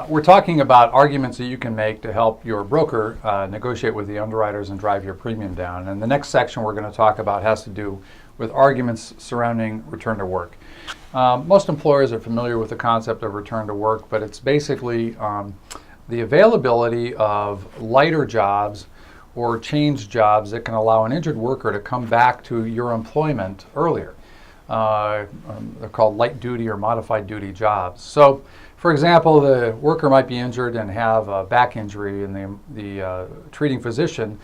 We're talking about arguments that you can make to help your broker negotiate with the underwriters and drive your premium down. And the next section we're going to talk about has to do with arguments surrounding return to work. Most employers are familiar with the concept of return to work, but it's basically the availability of lighter jobs or change jobs that can allow an injured worker to come back to your employment earlier. They're called light duty or modified duty jobs. So, for example, the worker might be injured and have a back injury, and the treating physician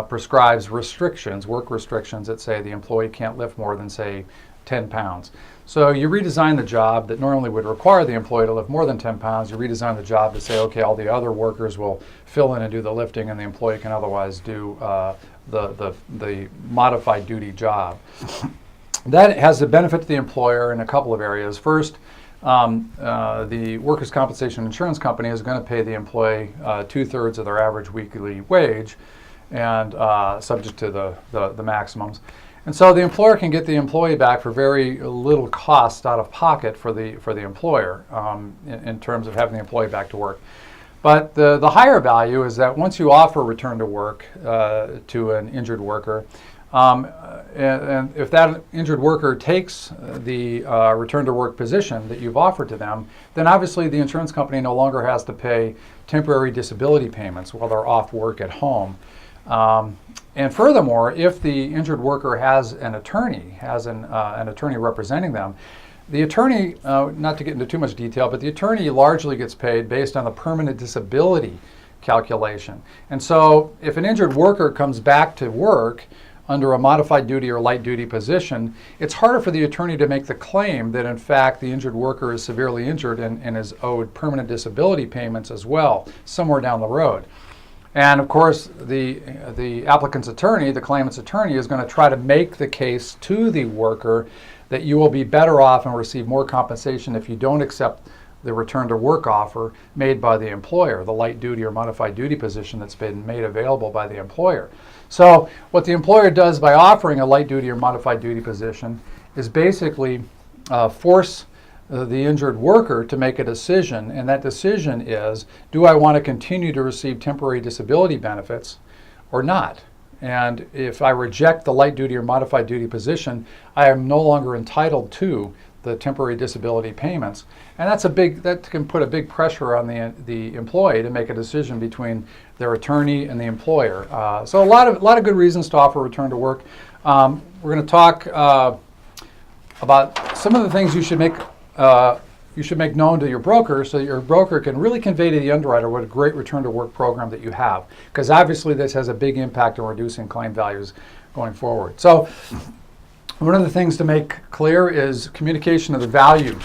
prescribes restrictions, work restrictions that say the employee can't lift more than, say, 10 pounds. So you redesign the job that normally would require the employee to lift more than 10 pounds. You redesign the job to say, okay, all the other workers will fill in and do the lifting, and the employee can otherwise do the modified duty job. That has the benefit to the employer in a couple of areas. First, the workers' compensation insurance company is going to pay the employee 2/3 of their average weekly wage, and subject to the maximums. And so the employer can get the employee back for very little cost out of pocket for the employer in terms of having the employee back to work. But the higher value is that once you offer return to work to an injured worker, and if that injured worker takes the return to work position that you've offered to them, then obviously the insurance company no longer has to pay temporary disability payments while they're off work at home. And furthermore, if the injured worker has an attorney, representing them, the attorney, not to get into too much detail, but the attorney largely gets paid based on the permanent disability calculation. And so if an injured worker comes back to work under a modified duty or light duty position, it's harder for the attorney to make the claim that in fact the injured worker is severely injured and is owed permanent disability payments as well, somewhere down the road. And of course, the applicant's attorney, the claimant's attorney, is going to try to make the case to the worker that you will be better off and receive more compensation if you don't accept the return to work offer made by the employer, the light duty or modified duty position that's been made available by the employer. So what the employer does by offering a light duty or modified duty position is basically force the injured worker to make a decision, and that decision is, do I want to continue to receive temporary disability benefits or not? And if I reject the light duty or modified duty position, I am no longer entitled to the temporary disability payments. And that can put a big pressure on the employee to make a decision between their attorney and the employer. So a lot of good reasons to offer return to work. We're going to talk about some of the things you should make known to your broker so that your broker can really convey to the underwriter what a great return to work program that you have, because obviously this has a big impact on reducing claim values going forward. So one of the things to make clear is communication of the value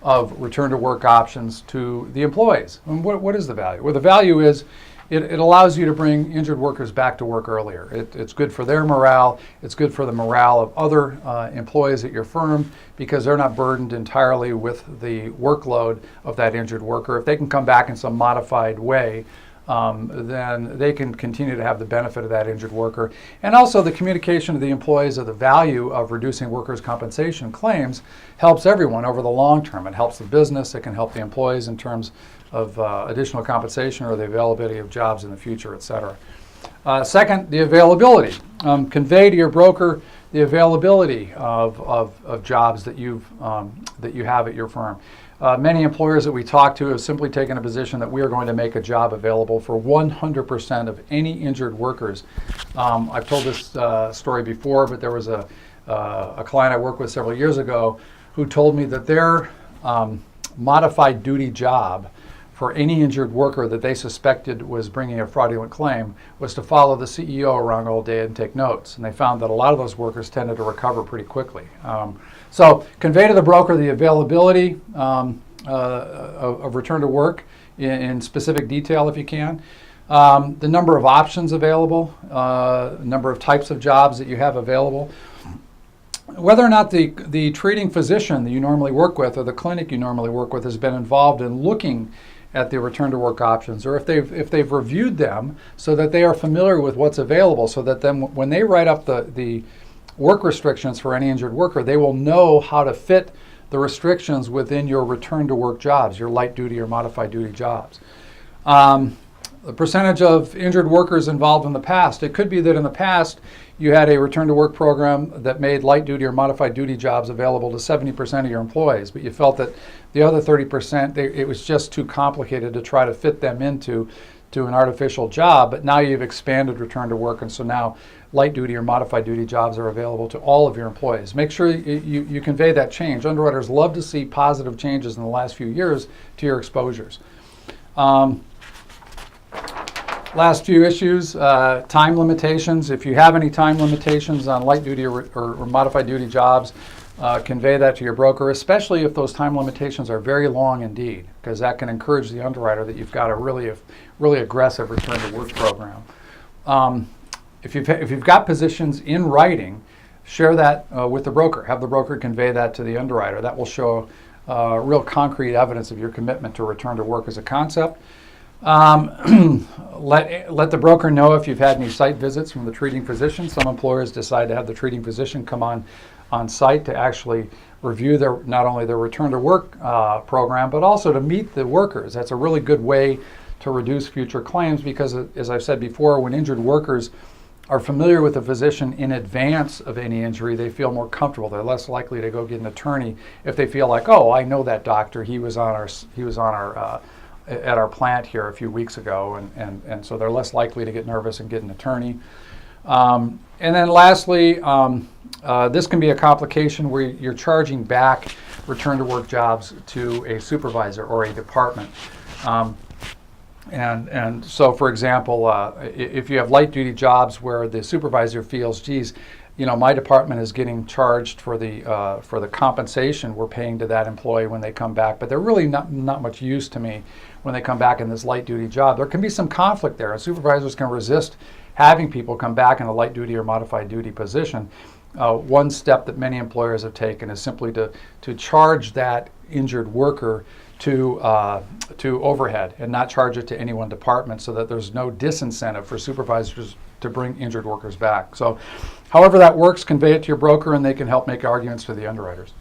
of return to work options to the employees. And what is the value? Well, the value is it allows you to bring injured workers back to work earlier. It's good for their morale. It's good for the morale of other employees at your firm, because they're not burdened entirely with the workload of that injured worker. If they can come back in some modified way, then they can continue to have the benefit of that injured worker. And also the communication to the employees of the value of reducing workers' compensation claims helps everyone over the long term. It helps the business. It can help the employees in terms of additional compensation or the availability of jobs in the future, et cetera. Second, the availability. Convey to your broker the availability of jobs that you have at your firm. Many employers that we talk to have simply taken a position that we are going to make a job available for 100% of any injured workers. I've told this story before, but there was a client I worked with several years ago who told me that their modified duty job for any injured worker that they suspected was bringing a fraudulent claim was to follow the CEO around all day and take notes. And they found that a lot of those workers tended to recover pretty quickly. So convey to the broker the availability of return to work in specific detail if you can. The number of options available, number of types of jobs that you have available. Whether or not the treating physician that you normally work with or the clinic you normally work with has been involved in looking at the return to work options, or if they've reviewed them so that they are familiar with what's available, so that then when they write up the work restrictions for any injured worker, they will know how to fit the restrictions within your return to work jobs, your light duty or modified duty jobs. The percentage of injured workers involved in the past. It could be that in the past you had a return to work program that made light duty or modified duty jobs available to 70% of your employees, but you felt that the other 30%, it was just too complicated to try to fit them into an artificial job. But now you've expanded return to work, and so now light duty or modified duty jobs are available to all of your employees. Make sure you convey that change. Underwriters love to see positive changes in the last few years to your exposures. Last few issues, time limitations. If you have any time limitations on light duty or modified duty jobs, convey that to your broker, especially if those time limitations are very long indeed, because that can encourage the underwriter that you've got a really aggressive return to work program. If you've got positions in writing, share that with the broker. Have the broker convey that to the underwriter. That will show real concrete evidence of your commitment to return to work as a concept. Let the broker know if you've had any site visits from the treating physician. Some employers decide to have the treating physician come on site to actually review not only their return to work program, but also to meet the workers. That's a really good way to reduce future claims because, as I've said before, when injured workers are familiar with the physician in advance of any injury, they feel more comfortable. They're less likely to go get an attorney if they feel like, oh, I know that doctor. He was on our at our plant here a few weeks ago, and so they're less likely to get nervous and get an attorney. And then lastly, this can be a complication where you're charging back return to work jobs to a supervisor or a department. And so, for example, if you have light duty jobs where the supervisor feels, geez, my department is getting charged for the compensation we're paying to that employee when they come back, but they're really not much use to me when they come back in this light duty job. There can be some conflict there, and supervisors can resist having people come back in a light duty or modified duty position. One step that many employers have taken is simply to charge that injured worker to overhead and not charge it to any one department, so that there's no disincentive for supervisors to bring injured workers back. So however that works, convey it to your broker and they can help make arguments to the underwriters.